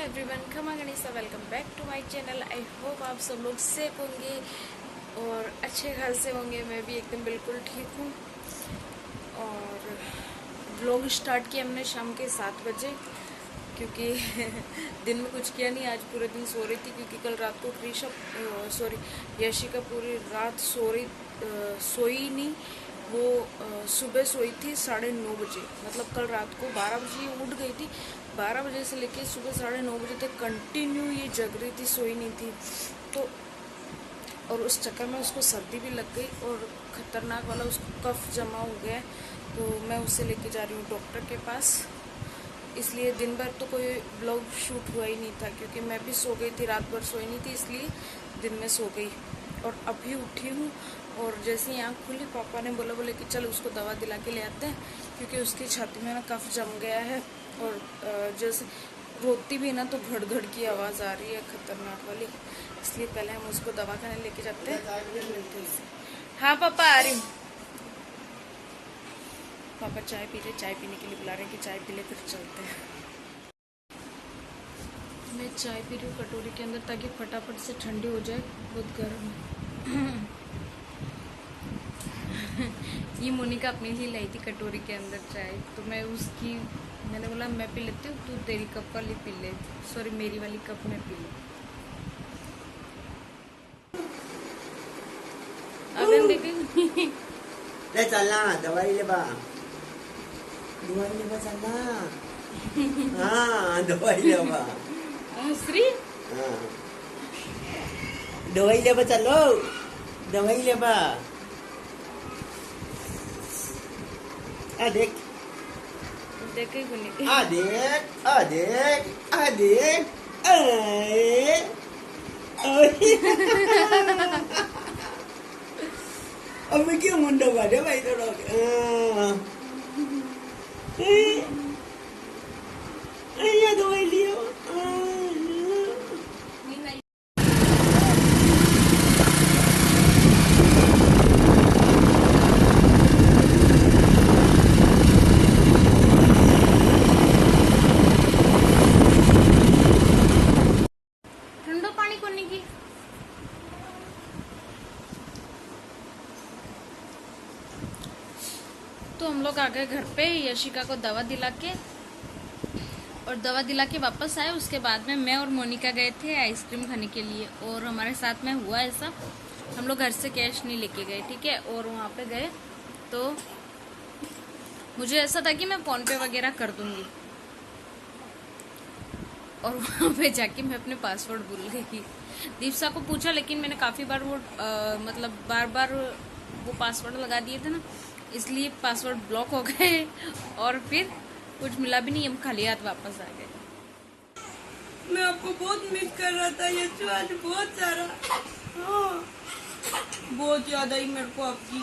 Everyone, खमा गणेशा, welcome back to my channel. I hope आप सब लोग सेफ होंगे और अच्छे खासे होंगे। मैं भी एकदम बिल्कुल ठीक हूँ। और ब्लॉग स्टार्ट किया हमने शाम के 7 बजे, क्योंकि दिन में कुछ किया नहीं। आज पूरे दिन सो रही थी क्योंकि कल रात को यशिका पूरी रात सोई नहीं। वो सुबह सोई थी 9:30 बजे, मतलब कल रात को 12 बजे उठ गई थी। 12 बजे से लेके सुबह 9:30 बजे तक कंटिन्यू ये जग रही थी, सोई नहीं थी। तो और उस चक्कर में उसको सर्दी भी लग गई और ख़तरनाक वाला उसको कफ जमा हो गया। तो मैं उसे लेके जा रही हूँ डॉक्टर के पास। इसलिए दिन भर तो कोई ब्लॉग शूट हुआ ही नहीं था, क्योंकि मैं भी सो गई थी, रात भर सोई नहीं थी, इसलिए दिन में सो गई। और अभी उठी हूँ और जैसे ही आँख खुली पापा ने बोले कि चल उसको दवा दिला के ले आते हैं, क्योंकि उसकी छाती में ना कफ जम गया है। और जैसे रोती भी ना तो घड़ की आवाज़ आ रही है, खतरनाक वाली। इसलिए पहले हम उसको दवाखाने लेके जाते हैं। हाँ पापा, आ रही हूँ। पापा चाय पी रहे, चाय पीने के लिए बुला रहे हैं कि चाय पी ले फिर चलते हैं। मैं चाय पी रही हूँ कटोरी के अंदर, ताकि फटाफट से ठंडी हो जाए, बहुत गर्म है। ये मोनिका अपने लिए लाई थी कटोरी के अंदर चाय, तो मैंने बोला मैं पी लेती हूँ, तू तेरी कप वाली पी ले, सॉरी मेरी वाली कप में पी ले। अगन देखें ले चलना दवाई ले बा चलना। हाँ दवाई ले बा श्री दवाई ले बा, चलो दवाई ले बा। देख देखे गुनी देख अब मैं क्यों मुंडा बाटे भाई तो दवाई लियो। ठंडो पानी कोनी की। तो हम लोग आ गए घर पे, यशिका को दवा दिला के, और दवा दिला के वापस आए। उसके बाद में मैं और मोनिका गए थे आइसक्रीम खाने के लिए। और हमारे साथ में हुआ ऐसा, हम लोग घर से कैश नहीं लेके गए, ठीक है। और वहाँ पे गए तो मुझे ऐसा था कि मैं फोन पे वगैरह कर दूंगी, और वहाँ पे जाके मैं अपने पासवर्ड भूल गई। दीपसा को पूछा, लेकिन मैंने काफ़ी बार मतलब बार बार वो पासवर्ड लगा दिए थे ना, इसलिए पासवर्ड ब्लॉक हो गए और फिर कुछ मिला भी नहीं, हम खाली हाथ वापस आ गए। मैं आपको बहुत मिस कर रहा था यशु, आज बहुत सारा। हाँ, बहुत याद आई मेरे को आपकी।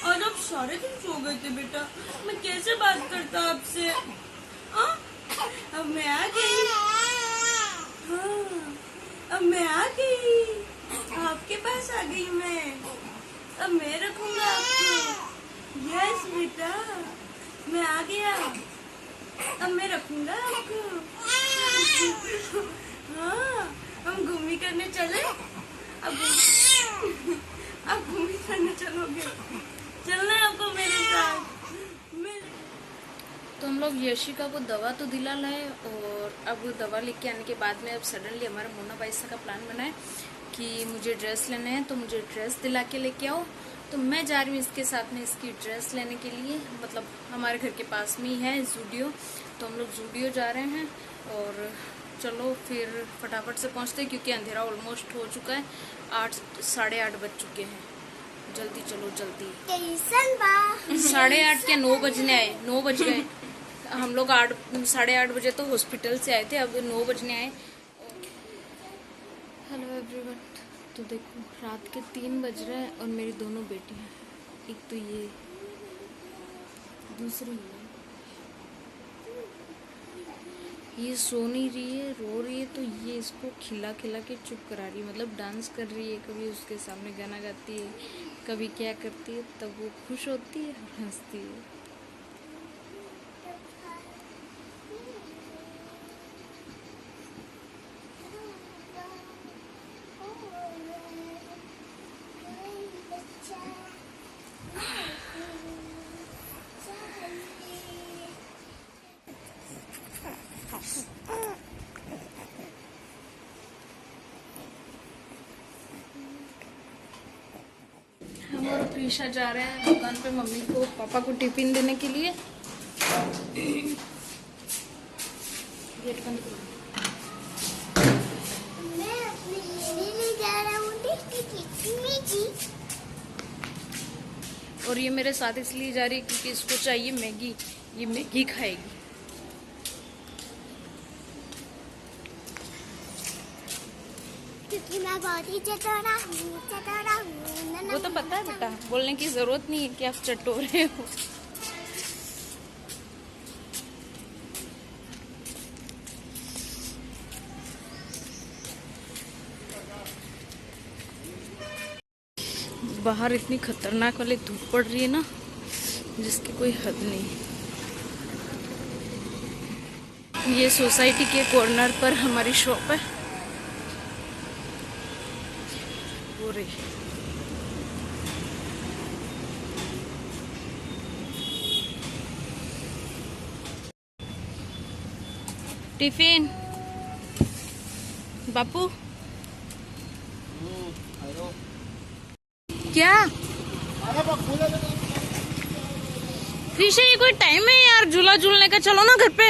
आज आप सारे दिन सो गए थे बेटा, मैं कैसे बात करता आपसे। हाँ, अब मैं आ गई। हाँ, अब मैं आ गई, आपके पास आ गई मैं। अब मैं रखूंगा आपको। यस बेटा, मैं आ गया, अब मैं रखूंगा आपको। हाँ, हम घूमी करने चले। अब घूमी करने चलोगे, चलना है आपको मेरे साथ। तो हम लोग यशिका को दवा तो दिला लाए, और अब दवा लेके आने के बाद में अब सडनली हमारा मोना पैसा का प्लान बना है कि मुझे ड्रेस लेने हैं, तो मुझे ड्रेस दिला के लेके आओ। तो मैं जा रही हूँ इसके साथ में इसकी ड्रेस लेने के लिए। मतलब हमारे घर के पास में ही है जूडियो, तो हम लोग जूडियो जा रहे हैं। और चलो फिर फटाफट से पहुँचते हैं, क्योंकि अंधेरा ऑलमोस्ट हो चुका है, 8 साढ़े 8 बज चुके हैं। जल्दी चलो जल्दी। 8:30 क्या 9 बजने आए, 9 बज गए। हम लोग 8 साढ़े 8 बजे तो हॉस्पिटल से आए थे, अब 9 बजने आए। हेलो एवरीवन, तो देखो रात के 3 बज रहे हैं और मेरी दोनों बेटियां, एक तो ये, दूसरी ये सो नहीं रही है, रो रही है, तो ये इसको खिला खिला के चुप करा रही है। मतलब डांस कर रही है, कभी उसके सामने गाना गाती है, कभी क्या करती है, तब वो खुश होती है और हंसती है। ईशा जा रहे हैं दुकान पे मम्मी को पापा को टिफिन देने के लिए। गेट बंद करो। मैं अपने लिए जा रहा हूँ मैगी। और ये मेरे साथ इसलिए जा रही है क्योंकि इसको चाहिए मैगी, ये मैगी खाएगी। क्योंकि मैं बहुत ही चटोरा हूँ। वो तो पता है बेटा, बोलने की जरूरत नहीं है कि आप चटोरे हो। बाहर इतनी खतरनाक वाली धूप पड़ रही है ना, जिसकी कोई हद नहीं। ये सोसाइटी के कॉर्नर पर हमारी शॉप है। पूरी टिफिन बापू क्या फिश है? ये कोई टाइम है यार झूला झूलने का? चलो ना घर पे।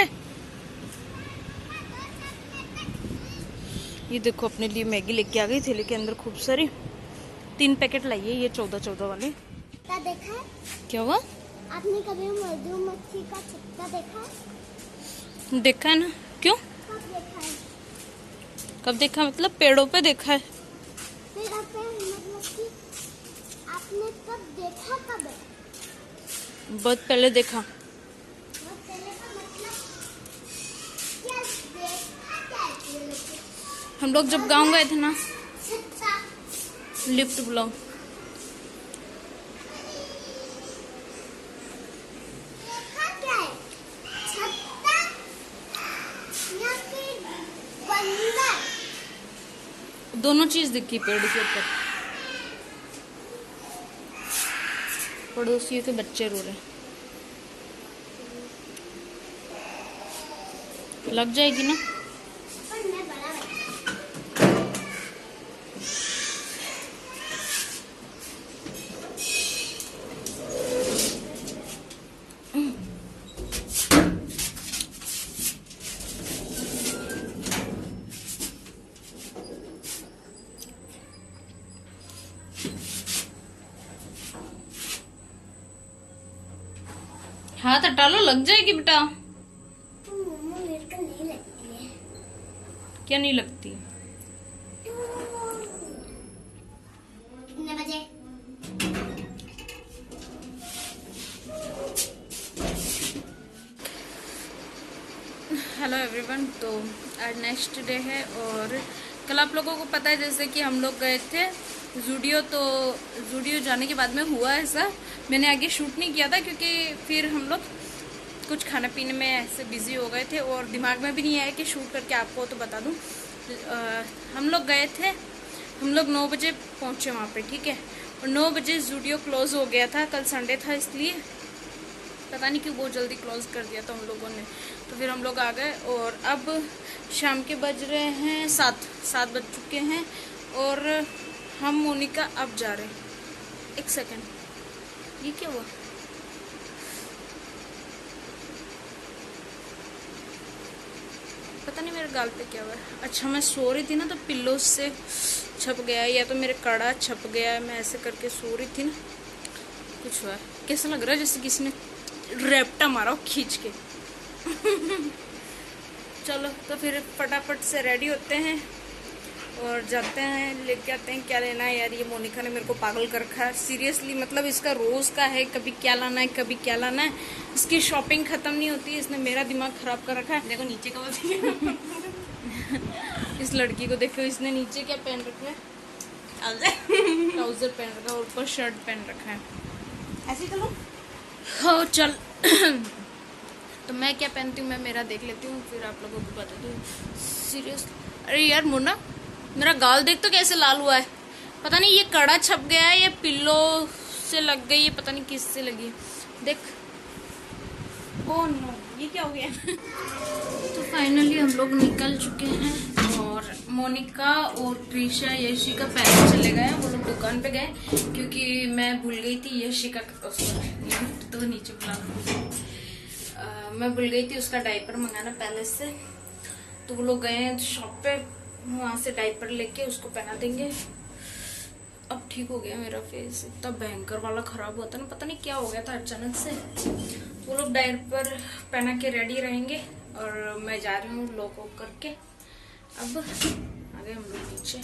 ये देखो अपने लिए मैगी लेके आ गई थैले के अंदर खूब सारी। 3 पैकेट लाइए ये 14-14 वाले। छत्ता देखा है? क्या हुआ? आपने कभी मधुमक्खी का छत्ता देखा है? देखा है ना। क्यों? कब देखा है? कब देखा मतलब? पेड़ों पे देखा है। फिर मधुमक्खी आपने कब देखा? कब है? बहुत पहले देखा। बहुत पहले का मतलब क्या देखा? क्या है? हम लोग जब गांव गए थे ना, छत्ता। लिफ्ट बुलाओ। देखा क्या है? छत्ता या फिर बंदर? दोनों चीज दिखी पेड़ के ऊपर। पड़ोसियों के बच्चे रो रहे। लग जाएगी ना? पर मैं बड़ा हाथ हटा लो, लग जाएगी बेटा। मम्मा मेरे को नहीं लगती है। क्या नहीं लगती? कितने बजे? Hello everyone. तो आज नेक्स्ट डे है और कल आप लोगों को पता है जैसे कि हम लोग गए थे ज़ूडियो। तो ज़ूडियो जाने के बाद में हुआ ऐसा, मैंने आगे शूट नहीं किया था क्योंकि फिर हम लोग कुछ खाने पीने में ऐसे बिजी हो गए थे और दिमाग में भी नहीं आया कि शूट करके आपको तो बता दूं। हम लोग गए थे, हम लोग 9 बजे पहुंचे वहाँ पे, ठीक है। और 9 बजे ज़ूडियो क्लोज हो गया था, कल संडे था इसलिए पता नहीं क्यों बहुत जल्दी क्लोज कर दिया था उन लोगों ने। तो फिर हम लोग आ गए और अब शाम के बज रहे हैं 7 बज चुके हैं और हम मोनिका अब जा रहे हैं। 1 सेकेंड, ये क्या हुआ? पता नहीं मेरे गाल पे क्या हुआ है। अच्छा मैं सो रही थी ना तो पिल्लो से छप गया या तो मेरे कड़ा छप गया, मैं ऐसे करके सो रही थी ना, कुछ हुआ। कैसा लग रहा है जैसे किसी ने रैप्टा मारा हो खींच के। चलो तो फिर फटाफट से रेडी होते हैं और जाते हैं, लेके आते हैं क्या लेना है। यार ये मोनिका ने मेरे को पागल कर रखा है सीरियसली, मतलब इसका रोज का है, कभी क्या लाना है कभी क्या लाना है, इसकी शॉपिंग खत्म नहीं होती। इसने मेरा दिमाग खराब कर रखा है। देखो नीचे का इस लड़की को देखो, इसने नीचे क्या पहन रखा है? ट्राउजर पहन रखा है और ऊपर शर्ट पहन रखा है। ऐसे चलो। हाँ चल। तो मैं क्या पहनती हूँ मैं मेरा देख लेती हूँ फिर आप लोगों को बताती हूँ। सीरियसली अरे यार मुन्ना, मेरा गाल देख तो कैसे लाल हुआ है। पता नहीं ये कड़ा छप गया है या पिल्लो से लग गई है, पता नहीं किससे लगी है। देख ओ नो, ये क्या हो गया। तो फाइनली हम लोग निकल चुके हैं और मोनिका और कृषा यशी का पहले चले गए, वो लोग दुकान पे गए क्योंकि मैं भूल गई थी यशी का तो नीचे बुला मैं भूल गई थी उसका डायपर मंगाना पहले से, तो वो लोग गए शॉप पे, वहां से डायपर लेके उसको पहना देंगे। अब ठीक हो गया मेरा फेस, इतना भयंकर वाला खराब हुआ था ना, पता नहीं क्या हो गया था अचानक से। वो लोग डायपर पहना के रेडी रहेंगे और मैं जा रही हूँ लॉक ऑफ करके। अब आ गए हम लोग नीचे।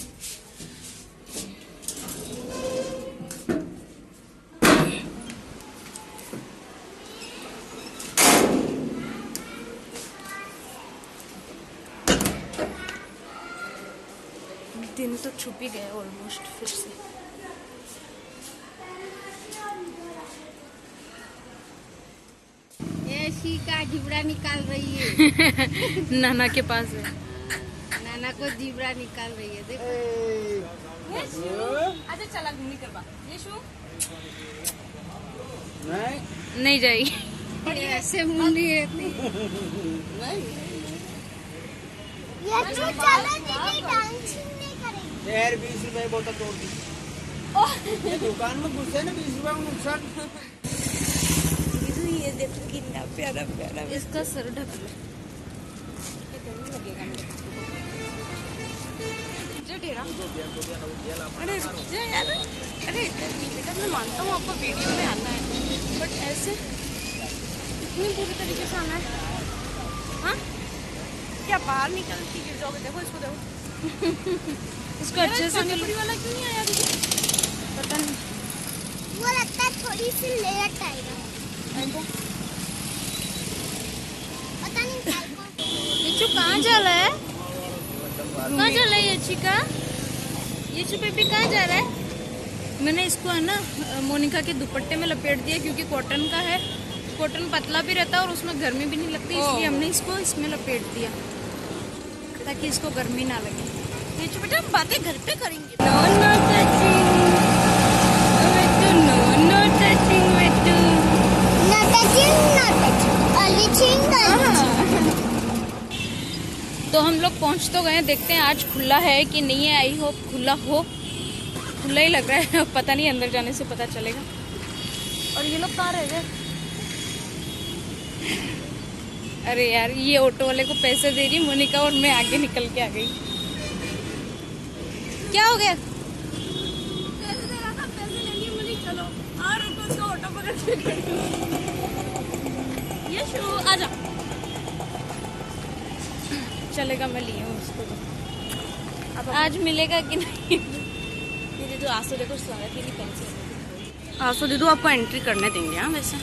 दिन तो छुप ही गया ऑलमोस्ट फिर से। ऐसी का जिबड़ा निकाल रही है। नाना के पास है, नाना को जिबड़ा निकाल रही है, देखो। अच्छा चला घूमने करवा ये शू नहीं जाएगी। ऐसे मुंडी है ये जो चला दीदी डांसिंग नहीं करेगी। यार 20 रुपए बोतल तोड़ दी। ये दुकान में घुसे ना 20 रुपए में नुकसान। ये देखो कितना प्यारा प्यारा इसका सर ढक लो। अरे रुक जा यार, अरे मैं मानता हूँ आपको वीडियो में आना है, बट ऐसे इतनी बुरी तरीके से आना है। हाँ क्या बाहर निकलती गिर जाओगे, देखो इसको देखो। इसको अच्छे से पानी वाला क्यों नहीं आया दीदी? पता नहीं, वो लगता है थोड़ी सी लेट आएगा, पता नहीं कल को। ये कहाँ जा रहा है? कहाँ जा रहा है ये चिका? ये बेबी कहाँ जा रहा है? मैंने इसको है ना मोनिका के दुपट्टे में लपेट दिया क्योंकि कॉटन का है, कॉटन पतला भी रहता है और उसमें गर्मी भी नहीं लगती, इसलिए हमने इसको इसमें लपेट दिया ताकि इसको गर्मी ना लगे। ये बेटा हम बातें घर पे करेंगे। तो हम लोग पहुंच तो गए, देखते हैं आज खुला है कि नहीं है। आई होप खुला हो, खुला ही लग रहा है, पता नहीं अंदर जाने से पता चलेगा। और ये लोग कहाँ रह गए? अरे यार ये ऑटो वाले को पैसे दे रही मोनिका और मैं आगे निकल के आ गई। क्या हो गया? पैसे दे रहा था, पैसे लेंगे बोली चलो आ रुको तो ऑटो पकड़ के ये शू आजा। चलेगा, मैं लिए हूँ उसको। अब आज मिलेगा कि नहीं? ये जो आंसू देखो स्वागत ही नहीं पेंसिल। आंसू दीदू आपको एंट्री करने देंगे। हाँ वैसे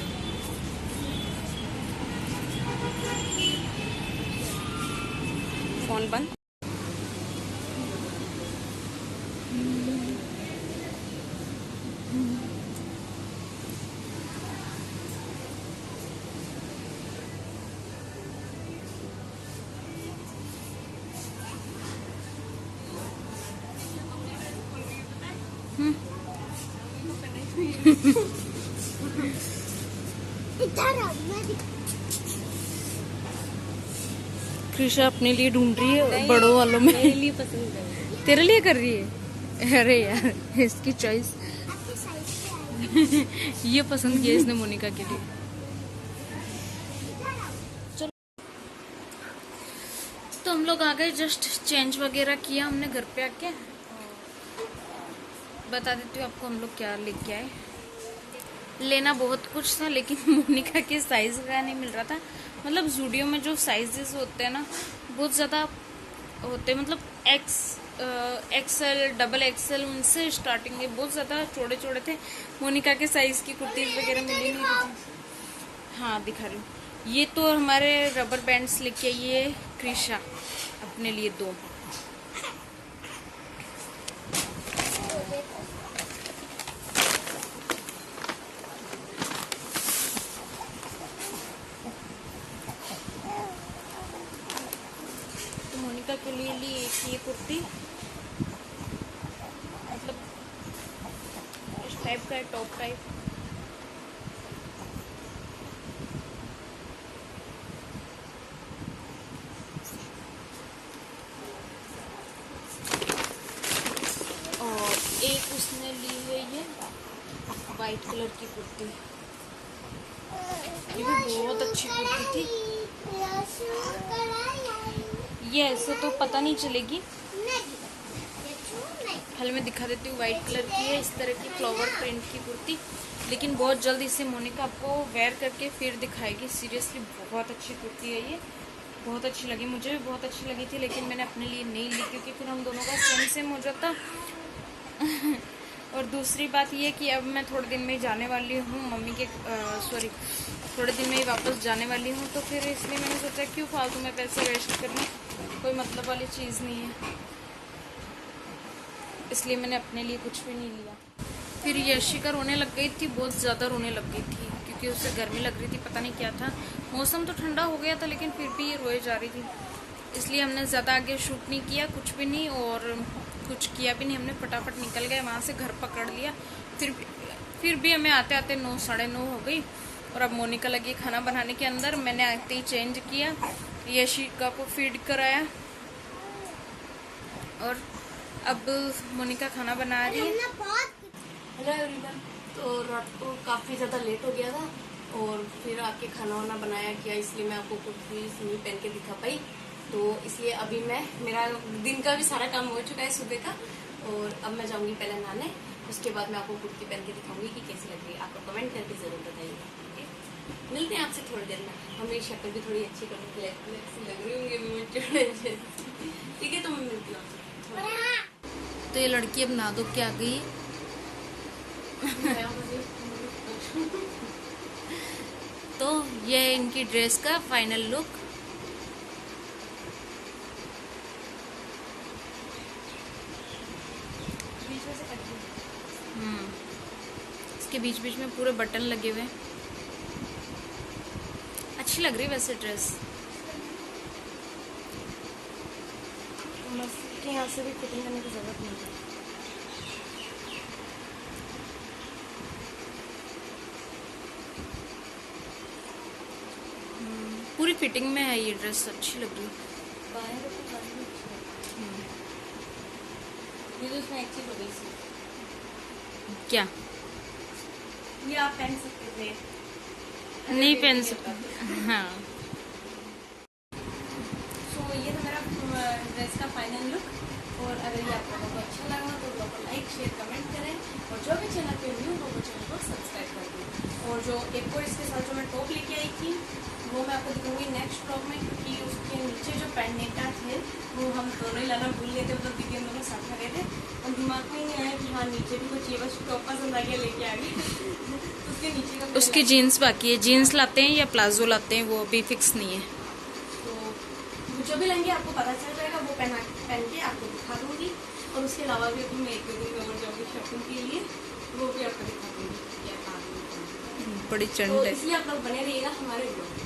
फोन बंद। इधर आओ, मैं कृषा अपने लिए ढूंढ रही है बड़ों वालों में। मेरे लिए पसंद है। तेरे लिए कर रही है? अरे यार इसकी चॉइस। आपके साइड पे आई। ये पसंद किया इसने मोनिका के लिए। चलो तो हम लोग आ गए, जस्ट चेंज वगैरह किया हमने घर पे आके। बता देती हूँ आपको हम लोग क्या लेके आए। लेना बहुत कुछ था लेकिन मोनिका के साइज का नहीं मिल रहा था। मतलब जूडियो में जो साइजेस होते हैं ना बहुत ज़्यादा होते हैं, मतलब एक्सएल डबल एक्सएल उनसे स्टार्टिंग है, बहुत ज़्यादा चौड़े चौड़े थे। मोनिका के साइज की कुर्तीज वगैरह मिली नहीं थी। हाँ दिखा रही हूँ। ये तो हमारे रबर बैंड्स लेके आई है कृषा अपने लिए 2। मोनिका के लिए ली एक ये कुर्ती, मतलब इस टाइप का है, टॉप टाइप। उसने ली है ये वाइट कलर की कुर्ती। ये भी बहुत अच्छी कुर्ती थी। ये ऐसे तो पता नहीं चलेगी, पहले मैं दिखा देती हूँ। वाइट कलर की है, इस तरह की फ्लावर प्रिंट की कुर्ती, लेकिन बहुत जल्द इसे मोनिका आपको वेयर करके फिर दिखाएगी। सीरियसली बहुत अच्छी कुर्ती है ये, बहुत अच्छी लगी, मुझे भी बहुत अच्छी लगी थी, लेकिन मैंने अपने लिए नहीं ली क्योंकि फिर हम दोनों का सेम सेम हो जाता। और दूसरी बात ये कि अब मैं थोड़े दिन में ही जाने वाली हूँ मम्मी के थोड़े दिन में ही वापस जाने वाली हूँ, तो फिर इसलिए मैंने सोचा क्यों फालतू में पैसे वेस्ट करने, कोई मतलब वाली चीज़ नहीं है, इसलिए मैंने अपने लिए कुछ भी नहीं लिया। फिर यशिका रोने लग गई थी, बहुत ज़्यादा रोने लग गई थी क्योंकि उसे गर्मी लग रही थी, पता नहीं क्या था। मौसम तो ठंडा हो गया था लेकिन फिर भी ये रोए जा रही थी, इसलिए हमने ज़्यादा आगे शूट नहीं किया, कुछ भी नहीं, और कुछ किया भी नहीं। हमने फटाफट निकल गए वहाँ से, घर पकड़ लिया। फिर भी हमें आते आते 9 साढ़े 9 हो गई। और अब मोनिका लगी खाना बनाने के अंदर। मैंने आते ही चेंज किया, यशिका को फीड कराया और अब मोनिका खाना बना रही है। हेलो एवरीवन, तो रात को काफ़ी ज़्यादा लेट हो गया था और फिर आके खाना वाना बनाया किया, इसलिए मैं आपको कुर्ती नहीं पहन के दिखा पाई। तो इसलिए अभी मेरा दिन का भी सारा काम हो चुका है सुबह का, और अब मैं जाऊंगी पहले नहाने, उसके बाद मैं आपको कुर्ती पहन के दिखाऊंगी कि कैसी लग रही है। आपको कमेंट करके ज़रूर बताइएगा, ठीक है। मिलते हैं आपसे थोड़ी देर में। हमें शक्ल भी थोड़ी अच्छी करके लग रही होंगी, ठीक है। तो मैं मिलती हूँ आपसे। तो ये लड़की अब नहा धो के आ गई। तो ये है इनकी ड्रेस का फाइनल लुक। इसके बीच बीच में पूरे बटन लगे हुए, अच्छी लग रही वैसे ड्रेस। यहाँ से भी फिटिंग करने की जरूरत नहीं है। पूरी फिटिंग में है ये ड्रेस, अच्छी लग रही है। ये तो उसमें एक चीज हो गई थी, क्या ये आप पहन सकते थे, नहीं पहन सकते? हाँ। सो ये था मेरा ड्रेस का फाइनल लुक। और अगर ये आपको बहुत अच्छा लगा तो ब्लॉग को लाइक शेयर कमेंट करें, और जो भी चैनल पे न्यू हो वो चैनल को सब्सक्राइब कर दें। और जो एक और इसके साथ जो मैं टॉप लेके आई थी वो मैं आपको दिखाऊंगी नेक्स्ट ब्लॉग में, क्योंकि उसके नीचे जो पहनने का थे वो हम दोनों ही लाना भूल गए थे, मतलब दीदी हम दोनों साथ में गए थे और दिमाग में ही नहीं आया कि हाँ नीचे भी कुछ ये, बस टॉप पसंद आ गया लेके आ गए। उसके नीचे का उसकी जीन्स बाकी है, जीन्स लाते हैं या प्लाजो लाते हैं वो अभी फिक्स नहीं है। तो जो भी लेंगे आपको पता चल जाएगा, वो पहन के आपको दिखा दूंगी। और उसके अलावा भी अभी मैं एक दो दिन में और जाऊँगी शॉपिंग के लिए, वो भी आपको दिखा दूंगी क्या। बड़ी चंड तो है। इसलिए आप लोग बने रहिएगा हमारे ब्लॉग में।